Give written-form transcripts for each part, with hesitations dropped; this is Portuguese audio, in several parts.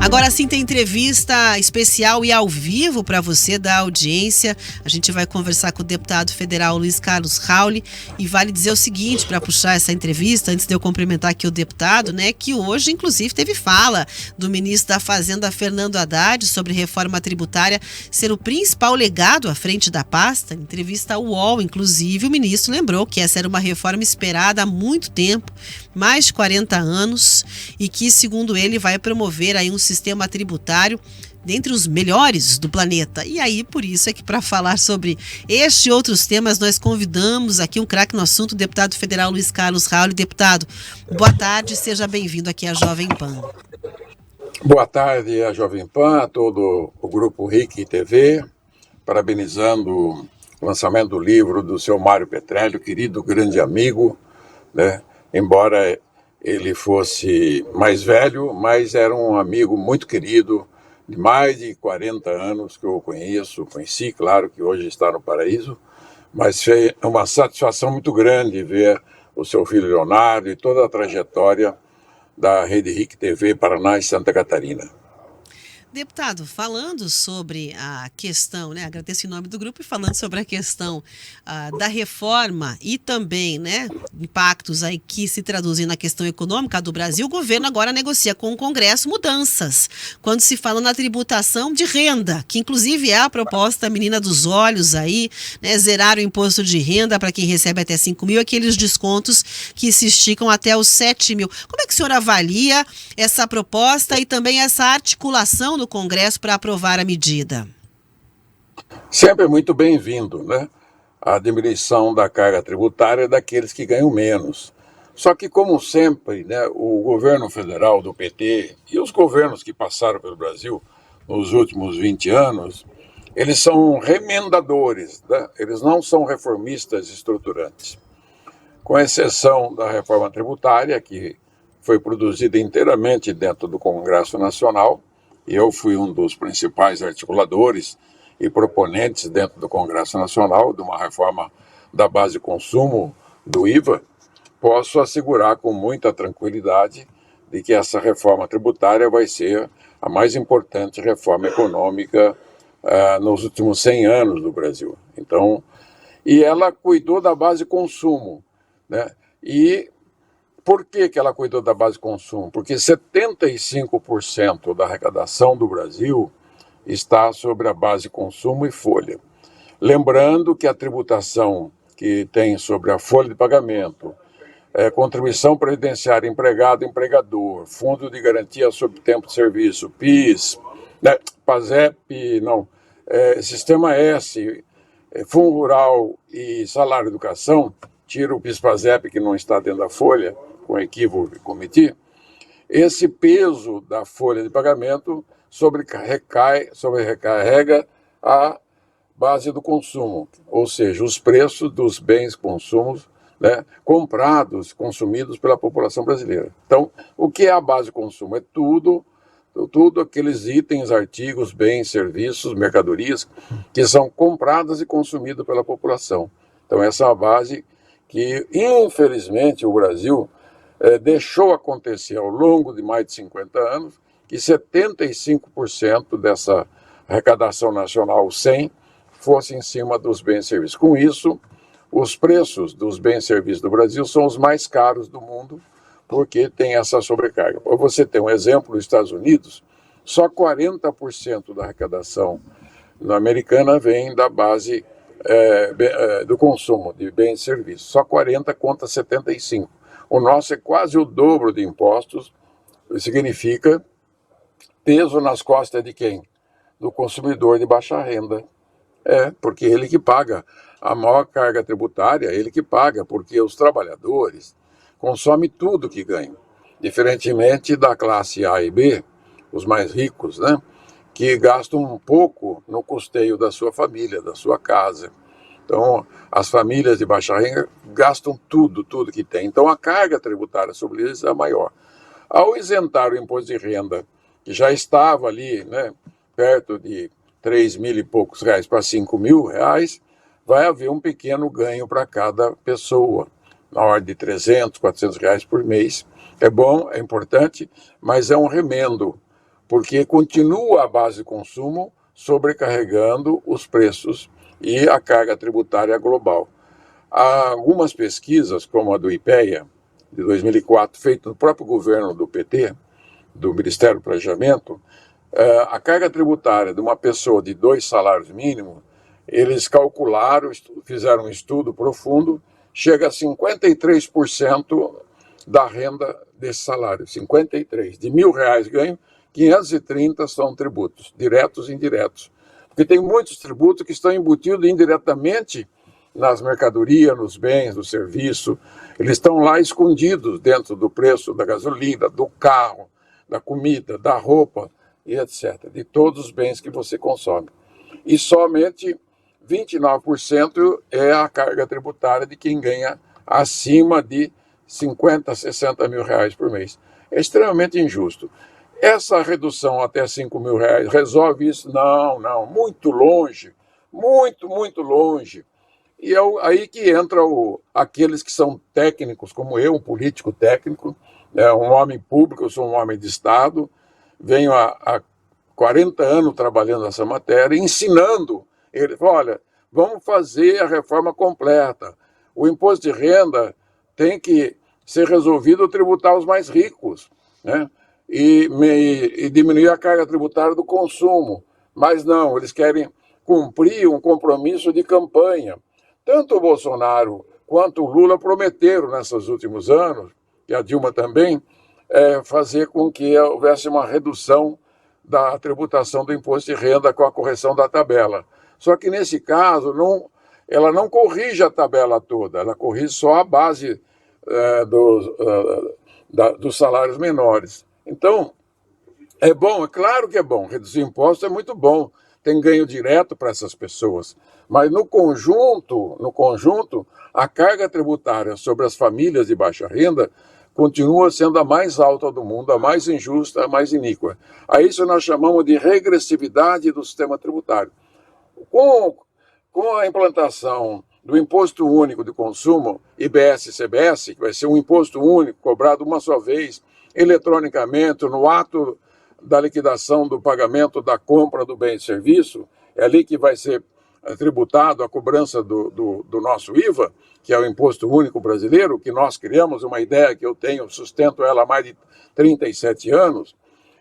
Agora sim tem entrevista especial e ao vivo para você da audiência. A gente vai conversar com o deputado federal Luiz Carlos Rauli e vale dizer o seguinte, para puxar essa entrevista, antes de eu cumprimentar aqui o deputado, né, que hoje inclusive teve fala do ministro da Fazenda Fernando Haddad sobre reforma tributária ser o principal legado à frente da pasta. Em entrevista ao UOL, inclusive, o ministro lembrou que essa era uma reforma esperada há muito tempo, mais de 40 anos, e que, segundo ele, vai promover aí um sistema tributário dentre os melhores do planeta. E aí, por isso é que para falar sobre este e outros temas, nós convidamos aqui um craque no assunto, o deputado federal Luiz Carlos Rauli. Deputado, boa tarde, seja bem-vindo aqui à Jovem Pan. Boa tarde à Jovem Pan, a todo o Grupo RIC TV, parabenizando o lançamento do livro do seu Mário Petrelli, querido grande amigo, né? Embora ele fosse mais velho, mas era um amigo muito querido, de mais de 40 anos que eu conheci, claro que hoje está no paraíso, mas foi uma satisfação muito grande ver o seu filho Leonardo e toda a trajetória da Rede RIC TV Paraná e Santa Catarina. Deputado, falando sobre a questão, né, agradeço em nome do grupo, e falando sobre a questão da reforma e também, né, impactos aí que se traduzem na questão econômica do Brasil, o governo agora negocia com o Congresso mudanças, quando se fala na tributação de renda, que inclusive é a proposta menina dos olhos aí, né, zerar o imposto de renda para quem recebe até 5 mil, aqueles descontos que se esticam até os 7 mil. Como é que o senhor avalia essa proposta e também essa articulação no Congresso para aprovar a medida? Sempre muito bem-vindo, né? A diminuição da carga tributária daqueles que ganham menos. Só que, como sempre, né, o governo federal do PT e os governos que passaram pelo Brasil nos últimos 20 anos, eles são remendadores, né? Eles não são reformistas estruturantes. Com exceção da reforma tributária, que foi produzida inteiramente dentro do Congresso Nacional, eu fui um dos principais articuladores e proponentes dentro do Congresso Nacional de uma reforma da base de consumo do IVA. Posso assegurar com muita tranquilidade de que essa reforma tributária vai ser a mais importante reforma econômica nos últimos 100 anos do Brasil. Então, e ela cuidou da base de consumo, né? E por que ela cuidou da base de consumo? Porque 75% da arrecadação do Brasil está sobre a base de consumo e folha. Lembrando que a tributação que tem sobre a folha de pagamento, contribuição previdenciária empregado-empregador, fundo de garantia sobre tempo de serviço, PIS, PASEP, Sistema S, Fundo Rural e Salário-Educação, tira o PIS-PASEP que não está dentro da folha, com equívoco que cometi, esse peso da folha de pagamento sobrecarrega a base do consumo, ou seja, os preços dos bens consumos, né, comprados, consumidos pela população brasileira. Então, o que é a base de consumo? É tudo aqueles itens, artigos, bens, serviços, mercadorias que são compradas e consumidas pela população. Então, essa é uma base que, infelizmente, o Brasil deixou acontecer ao longo de mais de 50 anos, que 75% dessa arrecadação nacional 100 fosse em cima dos bens e serviços. Com isso, os preços dos bens e serviços do Brasil são os mais caros do mundo, porque tem essa sobrecarga. Para você ter um exemplo, nos Estados Unidos, só 40% da arrecadação americana vem da base do consumo de bens e serviços. Só 40 contra 75. O nosso é quase o dobro de impostos, significa peso nas costas de quem? Do consumidor de baixa renda. Porque ele que paga a maior carga tributária, ele que paga, porque os trabalhadores consomem tudo que ganham. Diferentemente da classe A e B, os mais ricos, né? Que gastam um pouco no custeio da sua família, da sua casa. Então, as famílias de baixa renda gastam tudo que tem. Então, a carga tributária sobre eles é maior. Ao isentar o imposto de renda, que já estava ali, né, perto de 3 mil e poucos reais para 5 mil reais, vai haver um pequeno ganho para cada pessoa, na ordem de 300, 400 reais por mês. É bom, é importante, mas é um remendo porque continua a base de consumo sobrecarregando os preços e a carga tributária global. Há algumas pesquisas, como a do IPEA, de 2004, feita no próprio governo do PT, do Ministério do Planejamento, a carga tributária de uma pessoa de 2 salários mínimos, eles calcularam, fizeram um estudo profundo, chega a 53% da renda desse salário, 53%. De R$1.000 ganho, 530 são tributos, diretos e indiretos. Porque tem muitos tributos que estão embutidos indiretamente nas mercadorias, nos bens, no serviço. Eles estão lá escondidos dentro do preço da gasolina, do carro, da comida, da roupa e etc. De todos os bens que você consome. E somente 29% é a carga tributária de quem ganha acima de 50, 60 mil reais por mês. É extremamente injusto. Essa redução até 5 mil reais resolve isso? Não, muito longe, muito longe. E é aí que entra aqueles que são técnicos, como eu, um político técnico, um homem público, eu sou um homem de Estado, venho há 40 anos trabalhando nessa matéria, ensinando ele, olha, vamos fazer a reforma completa. O imposto de renda tem que ser resolvido tributar os mais ricos, né? E diminuir a carga tributária do consumo. Mas não, eles querem cumprir um compromisso de campanha. Tanto o Bolsonaro quanto o Lula prometeram nesses últimos anos, e a Dilma também, fazer com que houvesse uma redução da tributação do imposto de renda com a correção da tabela. Só que nesse caso, ela não corrige a tabela toda, ela corrige só a base dos salários menores. Então, é bom, é claro que é bom, reduzir impostos é muito bom, tem ganho direto para essas pessoas, mas no conjunto, a carga tributária sobre as famílias de baixa renda continua sendo a mais alta do mundo, a mais injusta, a mais iníqua. A isso nós chamamos de regressividade do sistema tributário. Com a implantação do Imposto Único de Consumo, IBS e CBS, que vai ser um imposto único cobrado uma só vez, eletronicamente, no ato da liquidação do pagamento da compra do bem e serviço, é ali que vai ser tributado a cobrança do nosso IVA, que é o Imposto Único Brasileiro, que nós criamos, uma ideia que eu tenho, sustento ela há mais de 37 anos.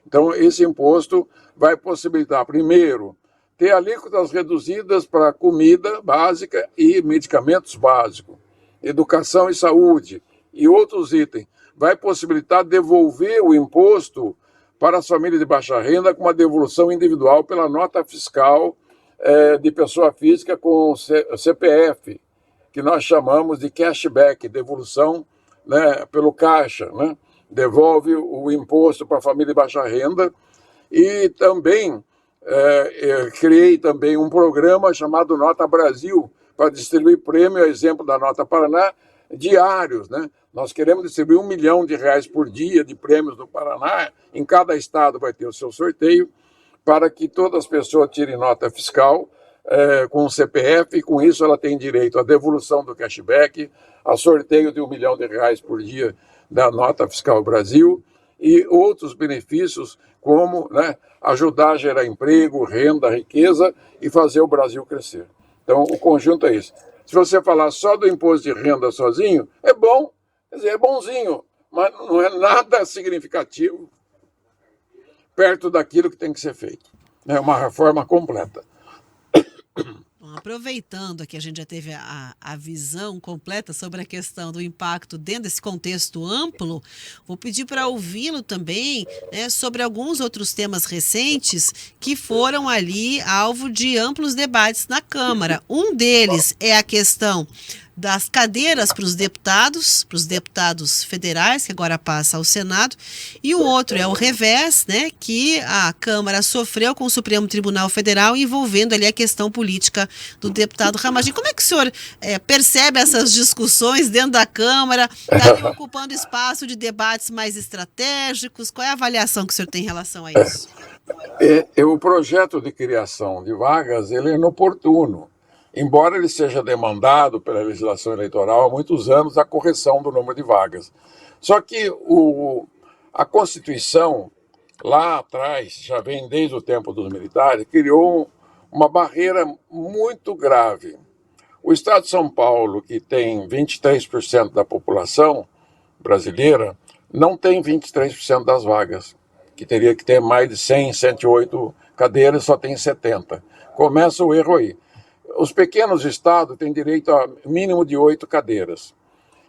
Então, esse imposto vai possibilitar, primeiro, ter alíquotas reduzidas para comida básica e medicamentos básicos, educação e saúde e outros itens. Vai possibilitar devolver o imposto para as famílias de baixa renda com uma devolução individual pela nota fiscal de pessoa física com CPF, que nós chamamos de cashback, devolução, né, pelo caixa, né? Devolve o imposto para a família de baixa renda. E também criei também um programa chamado Nota Brasil, para distribuir prêmio, exemplo da Nota Paraná, diários, né? Nós queremos distribuir R$1 milhão por dia de prêmios no Paraná. Em cada estado vai ter o seu sorteio, para que todas as pessoas tirem nota fiscal com o CPF, e com isso ela tem direito à devolução do cashback, a sorteio de R$1 milhão por dia da Nota Fiscal Brasil, e outros benefícios, como, né, ajudar a gerar emprego, renda, riqueza e fazer o Brasil crescer. Então, o conjunto é isso. Se você falar só do imposto de renda sozinho, é bom, quer dizer, é bonzinho, mas não é nada significativo perto daquilo que tem que ser feito. É uma reforma completa. Bom, aproveitando que a gente já teve a visão completa sobre a questão do impacto dentro desse contexto amplo, vou pedir para ouvi-lo também, né, sobre alguns outros temas recentes que foram ali alvo de amplos debates na Câmara. Um deles é a questão das cadeiras para os deputados federais, que agora passa ao Senado, e o outro é o revés, né, que a Câmara sofreu com o Supremo Tribunal Federal, envolvendo ali a questão política do deputado Ramagem. Como é que o senhor percebe essas discussões dentro da Câmara? Está ocupando espaço de debates mais estratégicos? Qual é a avaliação que o senhor tem em relação a isso? O projeto de criação de vagas, ele é inoportuno. Embora ele seja demandado pela legislação eleitoral há muitos anos, a correção do número de vagas. Só que a Constituição, lá atrás, já vem desde o tempo dos militares, criou uma barreira muito grave. O estado de São Paulo, que tem 23% da população brasileira, não tem 23% das vagas, que teria que ter mais de 100, 108 cadeiras, só tem 70. Começa o erro aí. Os pequenos estados têm direito a mínimo de 8 cadeiras.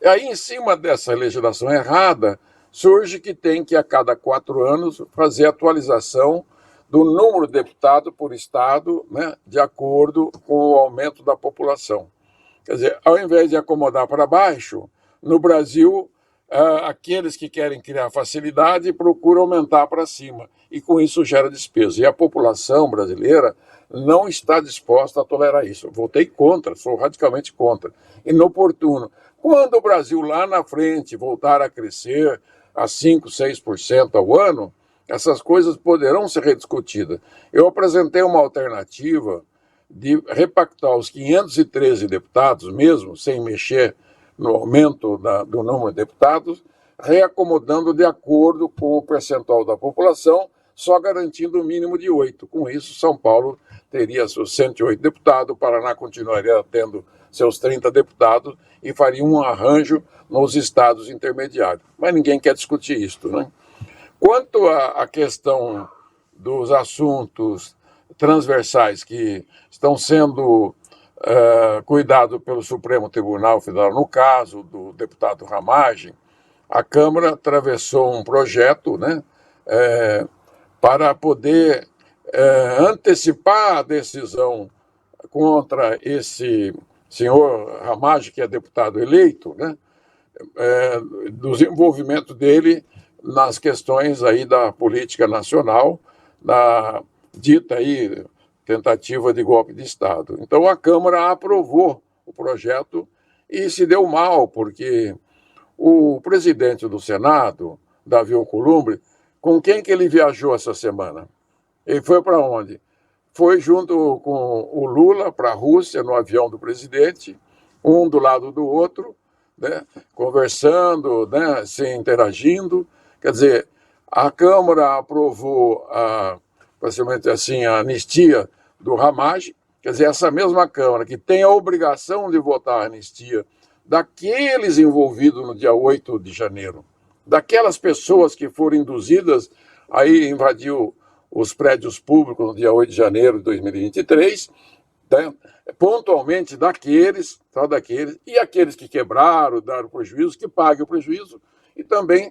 E aí, em cima dessa legislação errada, surge que tem que, a cada 4 anos, fazer atualização do número de deputados por estado, né, de acordo com o aumento da população. Quer dizer, ao invés de acomodar para baixo, no Brasil, aqueles que querem criar facilidade procuram aumentar para cima, e com isso gera despesa. E a população brasileira não está disposta a tolerar isso. Eu votei contra, sou radicalmente contra. Inoportuno. Quando o Brasil lá na frente voltar a crescer a 5%, 6% ao ano, essas coisas poderão ser rediscutidas. Eu apresentei uma alternativa de repactar os 513 deputados, mesmo sem mexer no aumento do número de deputados, reacomodando de acordo com o percentual da população, só garantindo o mínimo de 8. Com isso, São Paulo teria seus 108 deputados, o Paraná continuaria tendo seus 30 deputados e faria um arranjo nos estados intermediários. Mas ninguém quer discutir isso, né? Quanto à questão dos assuntos transversais que estão sendo cuidados pelo Supremo Tribunal Federal, no caso do deputado Ramagem, a Câmara atravessou um projeto, né, para poder antecipar a decisão contra esse senhor Ramagem, que é deputado eleito, né, do desenvolvimento dele nas questões aí da política nacional, na dita aí tentativa de golpe de Estado. Então a Câmara aprovou o projeto e se deu mal, porque o presidente do Senado, Davi Alcolumbre, com quem que ele viajou essa semana? Ele foi para onde? Foi junto com o Lula para a Rússia, no avião do presidente, um do lado do outro, né, conversando, né, se interagindo. Quer dizer, a Câmara aprovou praticamente assim, a anistia do Ramagem. Quer dizer, essa mesma Câmara que tem a obrigação de votar a anistia daqueles envolvidos no dia 8 de janeiro, daquelas pessoas que foram induzidas a invadir os prédios públicos no dia 8 de janeiro de 2023, né? Pontualmente daqueles, só daqueles, e aqueles que quebraram, deram prejuízo, que paguem o prejuízo e também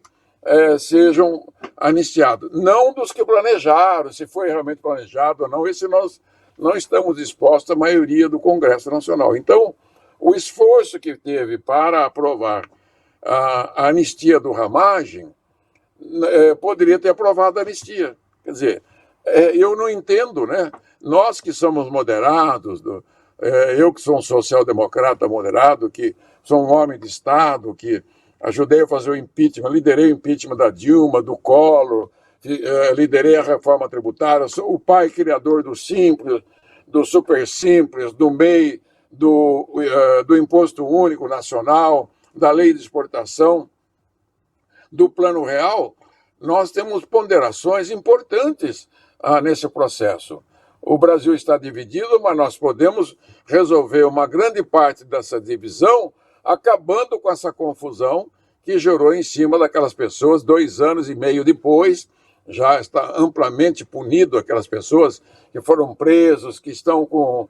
sejam anistiados. Não dos que planejaram, se foi realmente planejado ou não, esse nós não estamos dispostos, a maioria do Congresso Nacional. Então, o esforço que teve para aprovar a anistia do Ramagem poderia ter aprovado a anistia. Quer dizer, eu não entendo, né? Nós que somos moderados, eu que sou um social-democrata moderado, que sou um homem de Estado, que ajudei a fazer o impeachment, liderei o impeachment da Dilma, do Collor, liderei a reforma tributária, sou o pai criador do Simples, do Super Simples, do MEI, do Imposto Único Nacional, da Lei de Exportação, do Plano Real. Nós temos ponderações importantes nesse processo. O Brasil está dividido, mas nós podemos resolver uma grande parte dessa divisão acabando com essa confusão que gerou em cima daquelas pessoas 2 anos e meio depois. Já está amplamente punido aquelas pessoas que foram presos, que estão com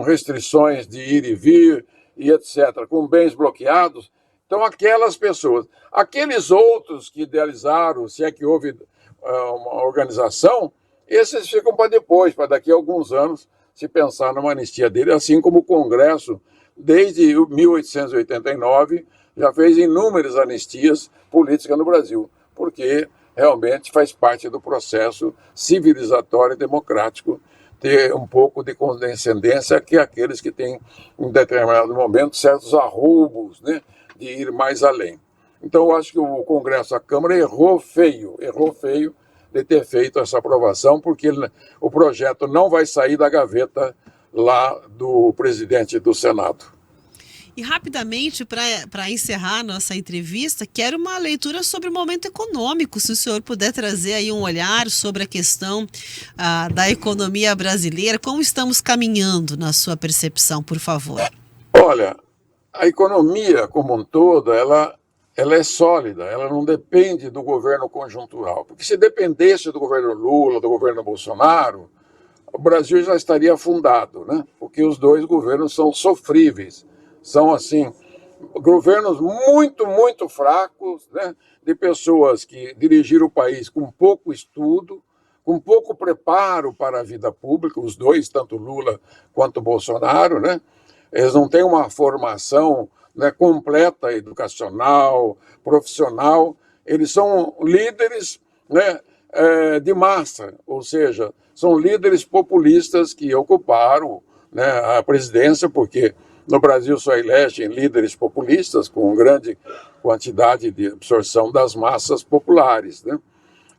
restrições de ir e vir, e etc., com bens bloqueados. Então, aquelas pessoas, aqueles outros que idealizaram, se é que houve uma organização, esses ficam para depois, para daqui a alguns anos, se pensar numa anistia dele, assim como o Congresso, desde 1889, já fez inúmeras anistias políticas no Brasil, porque realmente faz parte do processo civilizatório e democrático ter um pouco de condescendência que aqueles que têm, em determinado momento, certos arroubos, né, de ir mais além. Então, eu acho que o Congresso, a Câmara, errou feio de ter feito essa aprovação, porque o projeto não vai sair da gaveta lá do presidente do Senado. E rapidamente, para encerrar nossa entrevista, quero uma leitura sobre o momento econômico, se o senhor puder trazer aí um olhar sobre a questão da economia brasileira, como estamos caminhando na sua percepção, por favor. Olha, a economia como um todo, ela é sólida, ela não depende do governo conjuntural, porque se dependesse do governo Lula, do governo Bolsonaro, o Brasil já estaria afundado, né? Porque os dois governos são sofríveis, são assim, governos muito, muito fracos, né? De pessoas que dirigiram o país com pouco estudo, com pouco preparo para a vida pública, os dois, tanto Lula quanto Bolsonaro, né? Eles não têm uma formação, né, completa, educacional, profissional, eles são líderes, né, de massa, ou seja, são líderes populistas que ocuparam, né, a presidência, porque no Brasil só elegem líderes populistas com grande quantidade de absorção das massas populares, né?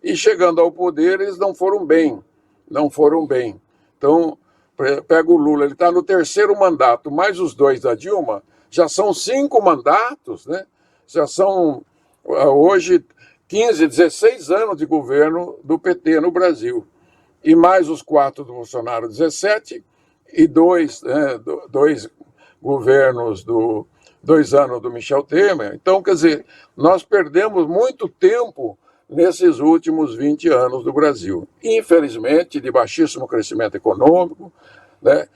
E chegando ao poder, eles não foram bem, não foram bem. Então, pega o Lula, ele está no 3º mandato, mais os 2 da Dilma, já são 5 mandatos, né? Já são, hoje, 15, 16 anos de governo do PT no Brasil. E mais os 4 do Bolsonaro, 17, e 2 governos, 2 anos do Michel Temer. Então, quer dizer, nós perdemos muito tempo nesses últimos 20 anos do Brasil. Infelizmente, de baixíssimo crescimento econômico, né?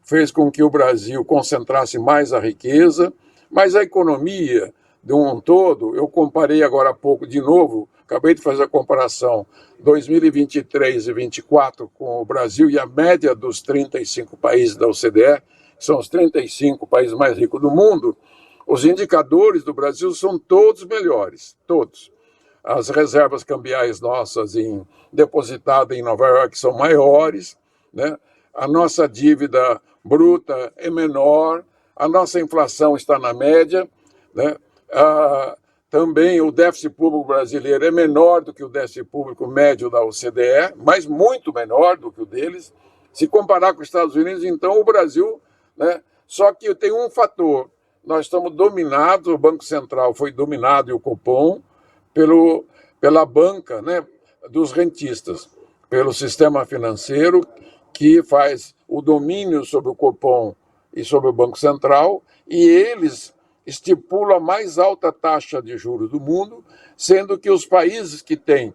Fez com que o Brasil concentrasse mais a riqueza, mas a economia, de um todo, eu comparei agora há pouco de novo, acabei de fazer a comparação 2023 e 2024 com o Brasil e a média dos 35 países da OCDE, que são os 35 países mais ricos do mundo, os indicadores do Brasil são todos melhores, todos. As reservas cambiais nossas depositadas em Nova York são maiores, né? A nossa dívida bruta é menor, a nossa inflação está na média, né? Também o déficit público brasileiro é menor do que o déficit público médio da OCDE, mas muito menor do que o deles. Se comparar com os Estados Unidos, então o Brasil, né? Só que tem um fator, nós estamos dominados, o Banco Central foi dominado e o Copom, pela banca, né, dos rentistas, pelo sistema financeiro que faz o domínio sobre o Copom e sobre o Banco Central, e eles estipulam a mais alta taxa de juros do mundo, sendo que os países que têm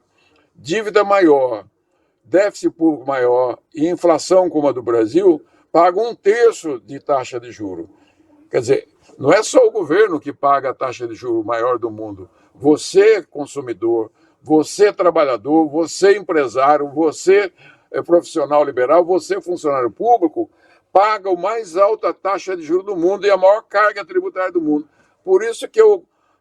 dívida maior, déficit público maior e inflação como a do Brasil, pagam 1/3 de taxa de juros. Quer dizer, não é só o governo que paga a taxa de juros maior do mundo. Você, consumidor, você, trabalhador, você, empresário, você, profissional liberal, você, funcionário público, paga a mais alta taxa de juros do mundo e a maior carga tributária do mundo. Por isso que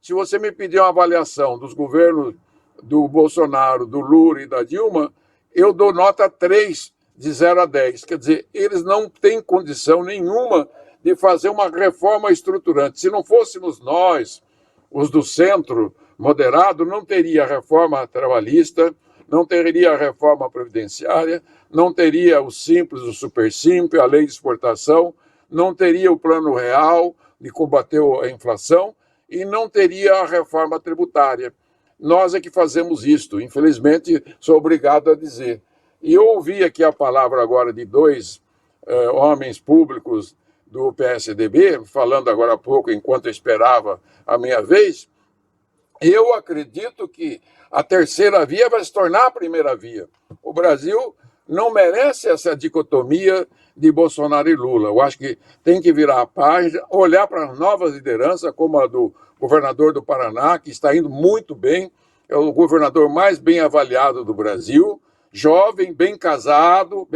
se você me pedir uma avaliação dos governos do Bolsonaro, do Lula e da Dilma, eu dou nota 3 de 0 a 10. Quer dizer, eles não têm condição nenhuma de fazer uma reforma estruturante. Se não fôssemos nós, os do centro moderado, não teria reforma trabalhista, não teria reforma previdenciária, não teria o simples, o super simples, a lei de exportação, não teria o plano real de combater a inflação e não teria a reforma tributária. Nós é que fazemos isto, infelizmente sou obrigado a dizer. E eu ouvi aqui a palavra agora de 2 homens públicos do PSDB, falando agora há pouco, enquanto eu esperava a minha vez. Eu acredito que a terceira via vai se tornar a primeira via. O Brasil não merece essa dicotomia de Bolsonaro e Lula. Eu acho que tem que virar a página, olhar para as novas lideranças, como a do governador do Paraná, que está indo muito bem, é o governador mais bem avaliado do Brasil, jovem, bem casado,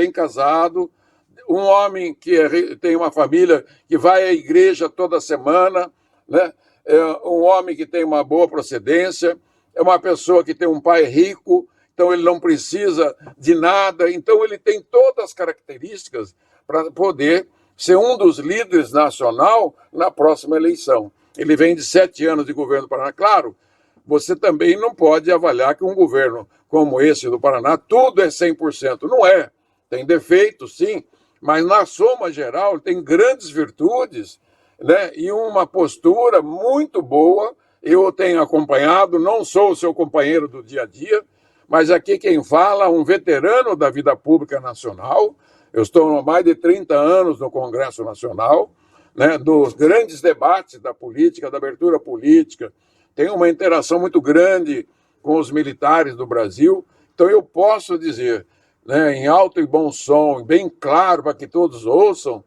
um homem que tem uma família que vai à igreja toda semana, né? É um homem que tem uma boa procedência, é uma pessoa que tem um pai rico, então ele não precisa de nada, então ele tem todas as características para poder ser um dos líderes nacional na próxima eleição. Ele vem de 7 anos de governo do Paraná. Claro, você também não pode avaliar que um governo como esse do Paraná, tudo é 100%. Não é. Tem defeitos, sim, mas na soma geral tem grandes virtudes né, e uma postura muito boa. Eu tenho acompanhado, não sou o seu companheiro do dia a dia, mas aqui quem fala é um veterano da vida pública nacional. Eu estou há mais de 30 anos no Congresso Nacional, né, dos grandes debates da política, da abertura política. Tenho uma interação muito grande com os militares do Brasil. Então eu posso dizer, né, em alto e bom som, bem claro para que todos ouçam,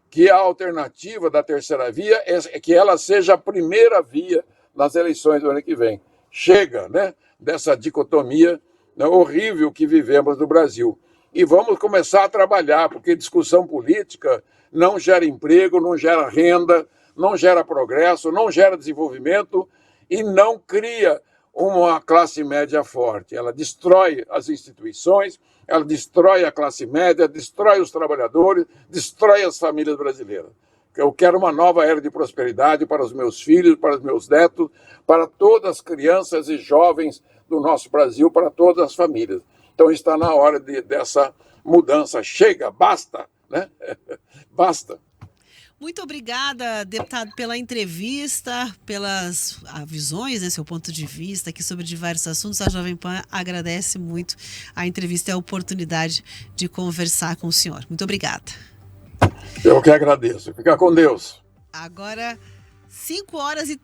que a alternativa da terceira via é que ela seja a primeira via nas eleições do ano que vem. Chega, né, dessa dicotomia, né, horrível que vivemos no Brasil. E vamos começar a trabalhar, porque discussão política não gera emprego, não gera renda, não gera progresso, não gera desenvolvimento e não cria uma classe média forte. Ela destrói as instituições, ela destrói a classe média, destrói os trabalhadores, destrói as famílias brasileiras. Eu quero uma nova era de prosperidade para os meus filhos, para os meus netos, para todas as crianças e jovens do nosso Brasil, para todas as famílias. Então está na hora dessa mudança. Chega, basta, né? Basta. Muito obrigada, deputado, pela entrevista, pelas visões, né, seu ponto de vista aqui sobre diversos assuntos. A Jovem Pan agradece muito a entrevista e a oportunidade de conversar com o senhor. Muito obrigada. Eu que agradeço. Fica com Deus. Agora, 5 horas e